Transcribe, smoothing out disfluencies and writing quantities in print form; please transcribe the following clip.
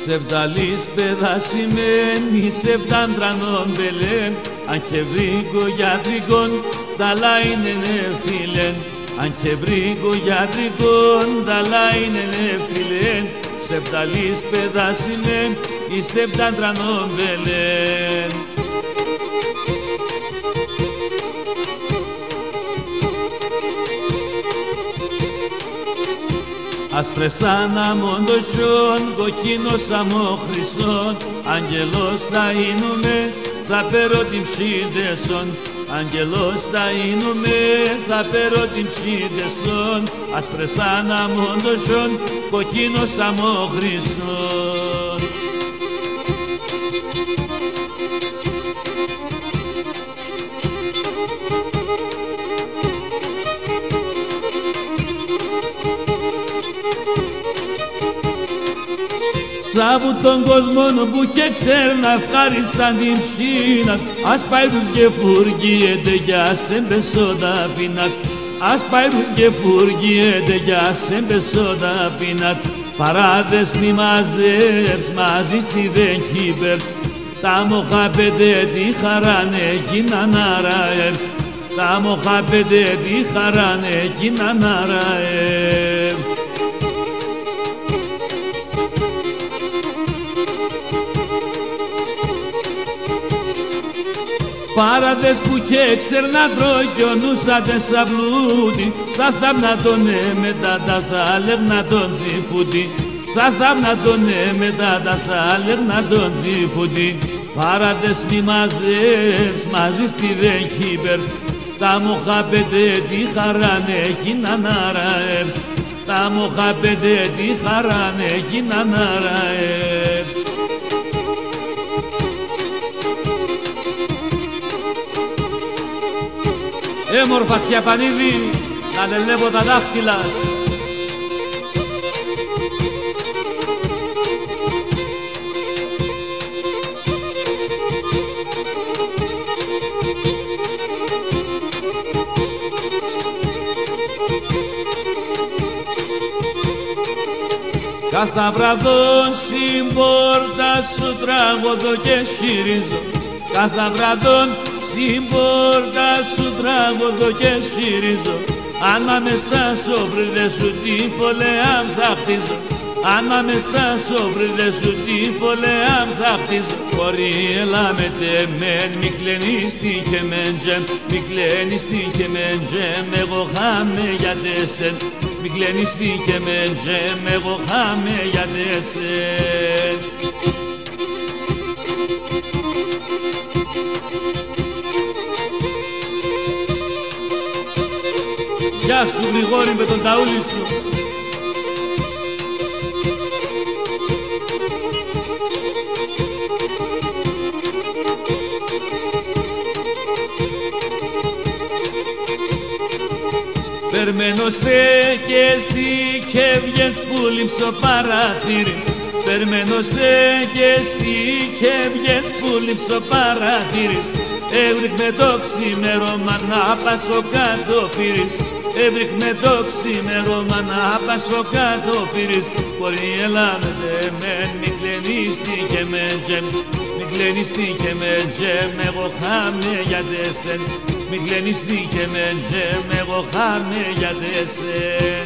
Σεβδαλής παιδασιμένη, σεβδάντρανον μπελέν, αν και βρήκω γιατρικόν, τα λάινενε φίλεν. Αν και βρήκω γιατρικόν, τα λάινενε φίλεν. Σεβδαλής παιδασιμένη, σεβδάντρανον μπελέν. Άσπρες ανάμον το σιόν, κοκκίνος αμμό χρυσόν. Αγγελός θα είνουμε, θα πέρω την ψήδεσον. Αγγελός θα είνουμε, θα πέρω την ψήδεσον. Άσπρες ανάμον το σιόν, κοκκίνος αμμό χρυσόν. Σάβου τον κόσμον που και ξέρνα ευχάρισταν την ψήνat. Ας πάει τους γεφουργιέται για σεμπεσόντα πίνat. Ας πάει τους γεφουργιέται για σεμπεσόντα πίνat. Παράδες μη μαζεύς μαζί στη δεκύπερτς. Τα μοχα πέντε τη χαράνε γίναν αραεύς. Τα μοχα πέντε τη χαράνε γίναν αραεύς. Παράδες που και ξέρνα τρογιονούσατε σαν πλούτη. Θα θάμνα τον μετά τα θάλευνα τον τσιφούτη. Θα θάμνα τον μετά τα θάλευνα τον τσιφούτη. Παράδες μη μαζεύς μαζί στη δεκύπερτς. Τα μοχα πέντε τη χαράνε γίναν αραεύς. Τα μοχα πέντε τη χαράνε γίναν αραεύς. Έμορφα Σιαπανίδη, να λελεύω τα δάχτυλας. Κάθε βραδόν στην πόρτα σου τραγωδώ και χειρίζω. Κάθε βραδόν στην πόρτα σου τραγωδώ και χειρίζω. Ανάμεσα σόβριδες σου τη φωλέα θα χτίζω. Ανάμεσα σόβριδες σου τη φωλέα θα χτίζω. Κορίελα με τεμέν, μη κλαίνεις τι και μεντζέμ. Μη κλαίνεις τι και μεντζέμ, εγώ χάμε για τέσεν. Μη κλαίνεις τι και μεντζέμ, εγώ χάμε για τέσεν. Γεια σου Γρηγόρη με τον ταούλι σου. Περμένω σε και εσύ και βγες που λείψω παρατήρης. Περμένω σε και εσύ και βγες που λείψω παρατήρης. Έβριχνε το ξημέρωμα να πάσω κάτω πύρης. Έβριχνε το ξημέρωμα να πάσω κάτω πύρης. Κορίελα με τεμέν, μη κλαίνεις τι και με τζεμ. Μη κλαίνεις τι και με τζεμ, εγώ χάμε για τέσεν. Μη κλαίνεις τι και με τζεμ, εγώ χάμε για τέσεν.